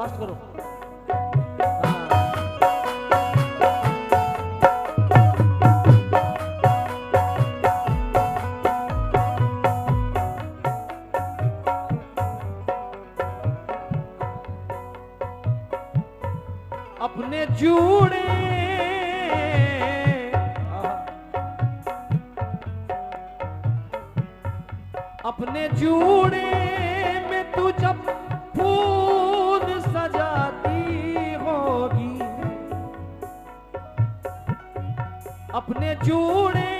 Fast करो। अपने जूड़े अपने जूड़े में तू जब फूल सजाती होगी, अपने जूड़े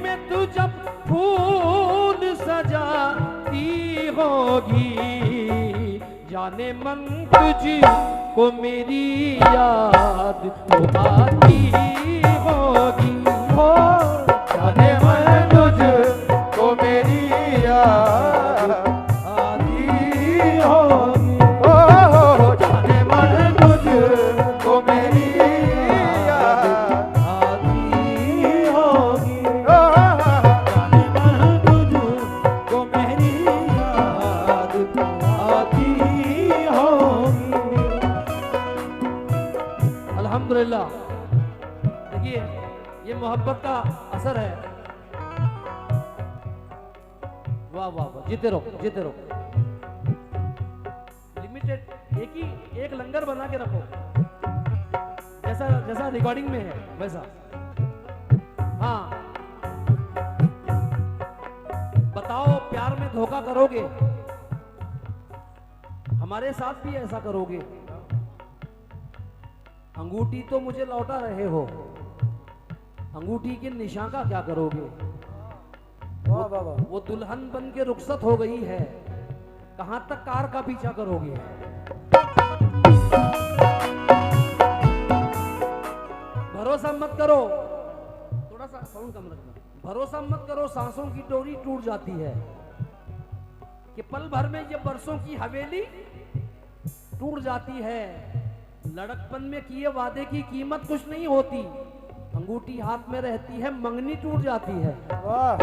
में तू जब फूल सजाती होगी, जाने मन तुझको मेरी याद तो आती होगी। हो जाने मन तुझको मेरी याद आती होगी। ओ जाने मन तुझको मेरी याद आती होगी। ओ जाने मन तुझको मेरी याद आती होगी। अल्हम्दुलिल्लाह। देखिए ये मोहब्बत का असर है। वाह वाह वाह, जीते रहो जीते रहो। लिमिटेड एक लंगर बना के रखो, जैसा जैसा रिकॉर्डिंग में है वैसा। हाँ बताओ, प्यार में धोखा करोगे, हमारे साथ भी ऐसा करोगे। अंगूठी तो मुझे लौटा रहे हो, अंगूठी के निशान का क्या करोगे? वो दुल्हन बन के रुखसत हो गई है, कहां तक कार का पीछा करोगे? भरोसा मत करो, थोड़ा सा साउंड कम रखना। भरोसा मत करो, सांसों की डोरी टूट जाती है कि पल भर में ये बरसों की हवेली टूट जाती है। लड़कपन में किए वादे की कीमत कुछ नहीं होती, अंगूठी हाथ में रहती है मंगनी टूट जाती है। वाह।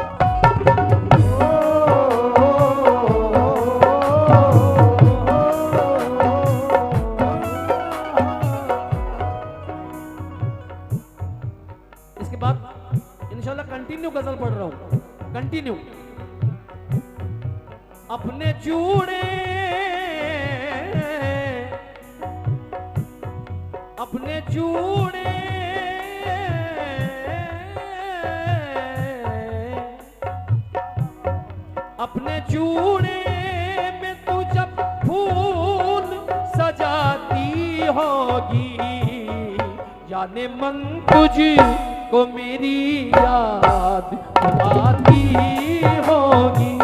इसके बाद इंशाल्लाह कंटिन्यू गजल पढ़ रहा हूं, कंटिन्यू। अपने जूड़े अपने जूड़े अपने जूड़े में तू जब फूल सजाती होगी, जाने मन तुझको मेरी याद आती होगी।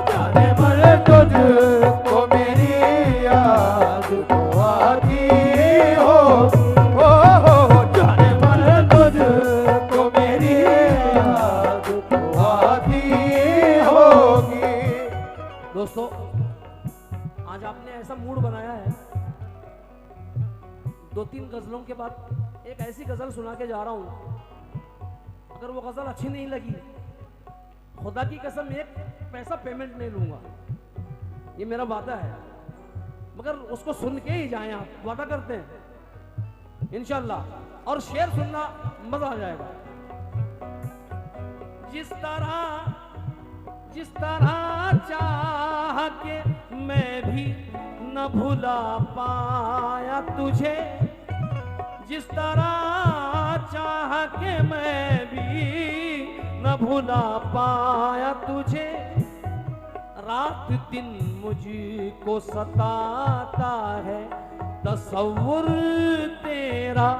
जाने मन तुझको मेरी याद आती होगी। ओ जाने मन तुझको मेरी याद आती होगी। दोस्तों आज आपने ऐसा मूड बनाया है, दो तीन गजलों के बाद एक ऐसी गजल सुना के जा रहा हूं, अगर वो गजल अच्छी नहीं लगी, खुदा की कसम एक पैसा पेमेंट नहीं लूंगा, ये मेरा वादा है। मगर उसको सुन के ही जाएं, आप वादा करते हैं इंशाल्लाह। और शेर सुनना मजा आ जाएगा। जिस तरह चाह के मैं भी न भुला पाया तुझे, जिस तरह चाह के मैं भी न भुला पाया तुझे, रात दिन मुझको सताता है तसव्वुर तेरा।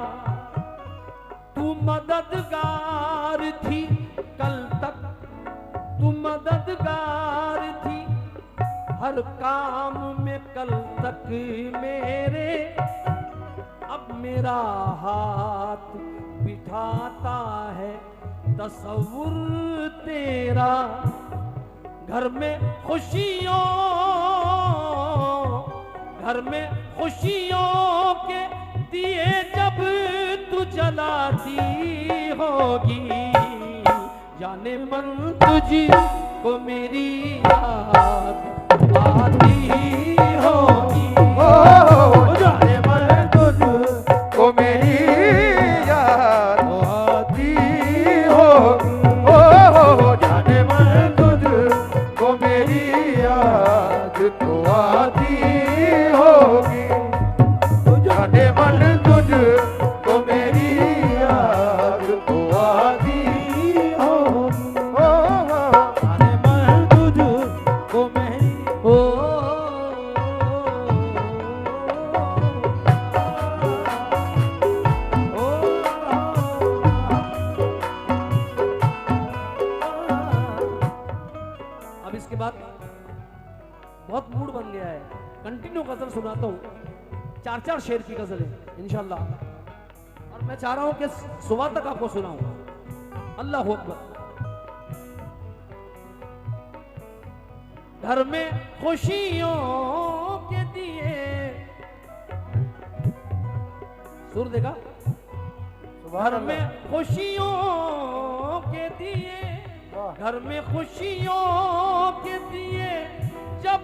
तू मददगार थी कल तक, तू मददगार थी हर काम में कल तक मेरे, अब मेरा हाथ बिठाता है तसव्वुर तेरा। घर में खुशियों के दिए जब तू जलाती होगी, जाने मन तुझको मेरी याद आती होगी। गजल सुनाता हूँ, 4-4 शेर की गजल है इंशाल्लाह, और मैं चाह रहा हूँ कि सुबह तक आपको सुनाऊं। अल्लाह अकबर। घर में खुशियों के दिए, सुर देखा, घर में खुशियों के दिए, घर में खुशियों के दिए जब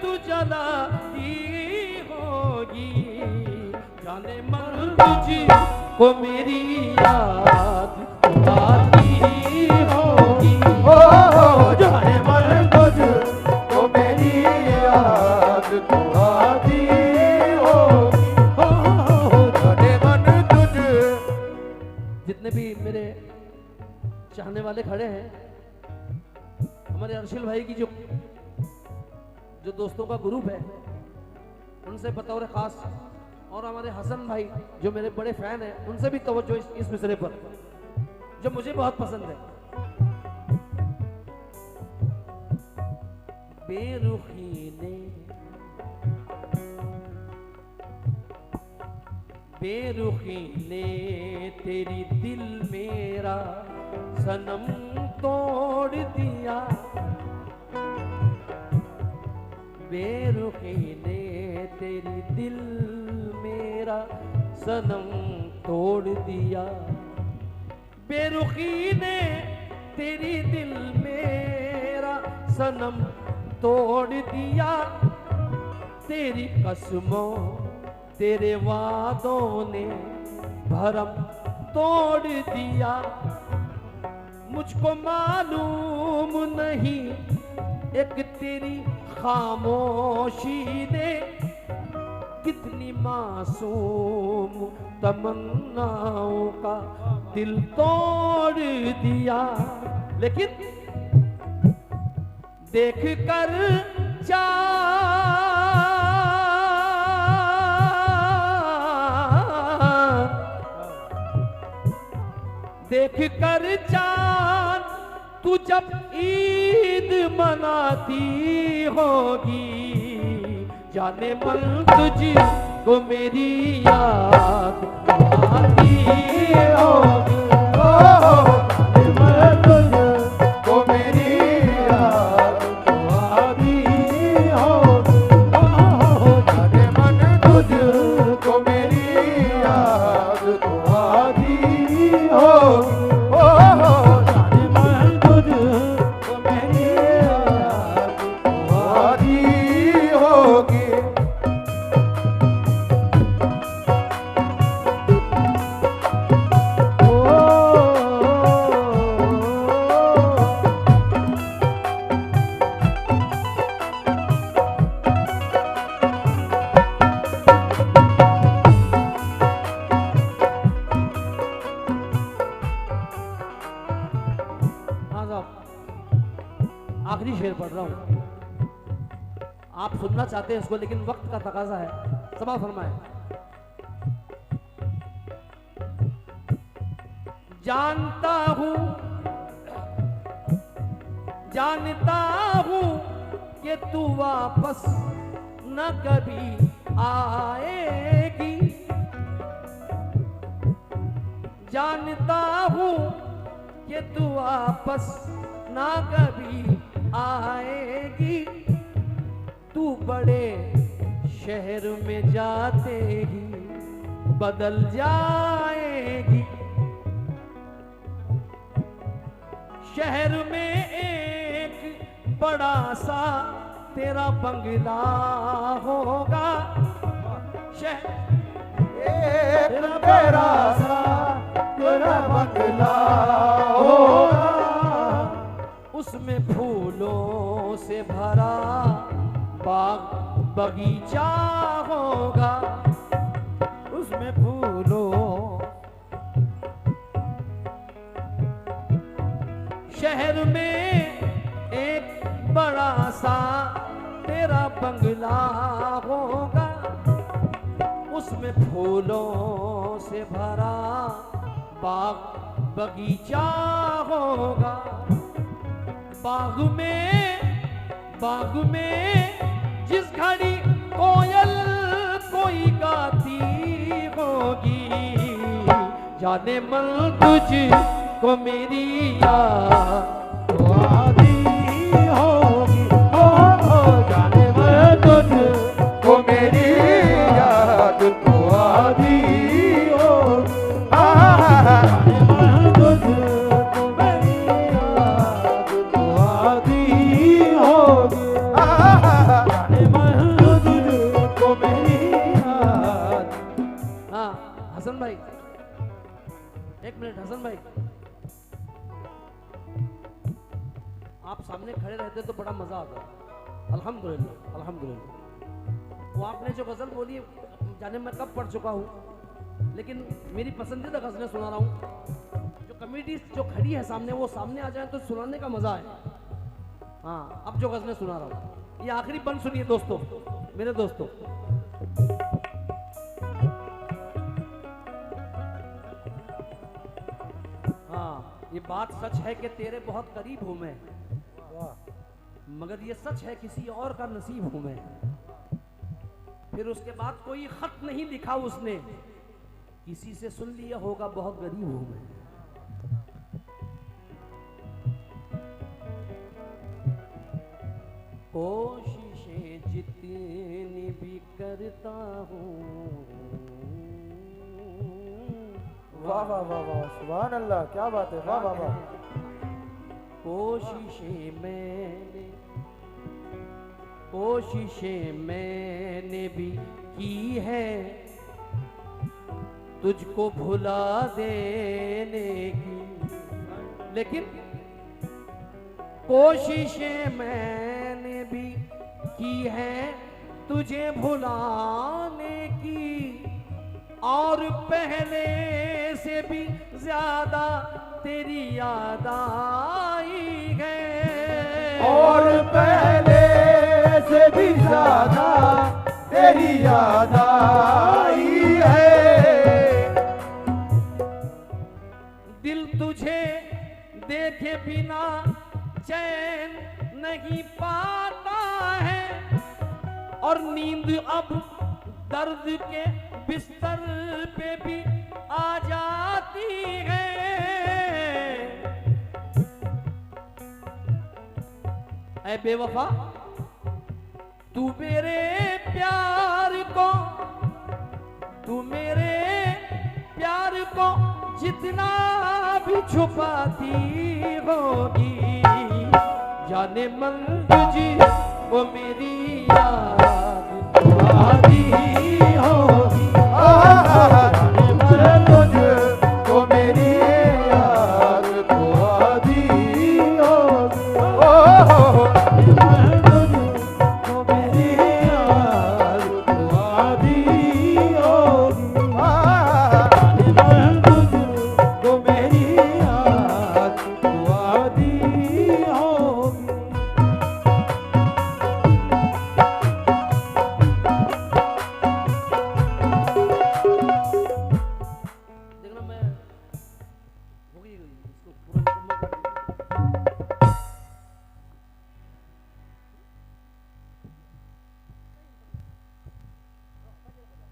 तू जलाती होगी, जाने मन तुझी को मेरी याद आती होगी, ओ जाने मन तुझ को मेरी याद तो आती होगी, जाने मन तुझ। जितने भी मेरे चाहने वाले खड़े हैं, हमारे अर्शिल भाई की जो दोस्तों का ग्रुप है, उनसे बतौर खास, और हमारे हसन भाई जो मेरे बड़े फैन हैं, उनसे भी तवज्जो इस मिसरे पर जो मुझे बहुत पसंद है। बेरुखी ने तेरी दिल मेरा सनम तोड़ दिया, बेरुखी ने तेरी दिल मेरा सनम तोड़ दिया, बेरुखी ने तेरी दिल मेरा सनम तोड़ दिया, तेरी कसमों तेरे वादों ने भरम तोड़ दिया, मुझको मालूम नहीं एक तेरी खामोशी ने कितनी मासूम तमन्नाओं का दिल तोड़ दिया, लेकिन देख कर देख कर चांद तू जब ईद मनाती होगी, जाने मन तुझी को मेरी याद आती होगी, जाने मन तुझ को मेरी याद तो आती होगी, जाने मन तुझ को मेरी याद तो आती होगी, जाने मन तुझ को मेरी याद तो आती होगी। हाँ साहब, आखिरी शेर पढ़ रहा हूं, आप सुनना चाहते हैं इसको, लेकिन वक्त का तकाजा है। समा फरमाए। जानता हूं कि तू वापस न कभी आएगी, जानता हूं कि तू वापस ना कभी आएगी, तू बड़े शहर में जाते ही बदल जाएगी, शहर में एक बड़ा सा तेरा बंगला होगा, एक तेरा सा तेरा बंगला होगा, उसमें फूलों से भरा बाग बगीचा होगा, उसमें फूलों, शहर में एक बड़ा सा तेरा बंगला होगा, उसमें फूलों से भरा बाग बगीचा होगा, बाग में जिस घड़ी कोयल कोई गाती होगी, जाने मन तुझको मेरी याद तो आती होगी, जाने मन तुझको मेरी याद तो आती होगी, जाने मन तुझको मेरी याद तो आती होगी, जाने मन तुझको मेरी याद। हाँ हसन भाई, एक मिनट हसन भाई, आप सामने खड़े रहते तो बड़ा मजा आता। अल्हम्दुलिल्लाह अल्हम्दुलिल्लाह। वो आपने जो गजल बोली है, जाने मैं कब पढ़ चुका हूँ, लेकिन मेरी पसंदीदा गजलें सुना रहा हूँ। जो कमेटी जो खड़ी है सामने, वो सामने आ जाए तो सुनाने का मजा है। हाँ अब जो गजलें सुना रहा हूँ, ये आखिरी बंद सुनिए दोस्तों, मेरे दोस्तों। हाँ ये बात सच है कि तेरे बहुत करीब हूं मैं, मगर ये सच है किसी और का नसीब हूं मैं। फिर उसके बाद कोई खत नहीं लिखा उसने, किसी से सुन लिया होगा बहुत गरीब हूं मैं। कोशिशें जितनी भी करता हूँ, वाह वाह वाह वाह, सुभान अल्लाह, क्या बात है, वाह वाह वाह। कोशिशें मैंने भी की है तुझको भुला देने की, लेकिन कोशिशें मैंने भी की है तुझे भुलाने की, और पहले से भी ज्यादा तेरी याद आई है, और पहले से भी ज्यादा तेरी याद आई है। दिल तुझे देखे बिना चैन नहीं पाता है, और नींद अब दर्द के बिस्तर पे भी आ जाती है। ऐ बेवफा तू मेरे प्यार को जितना भी छुपाती होगी, जाने मन तुझी वो मेरी याद आती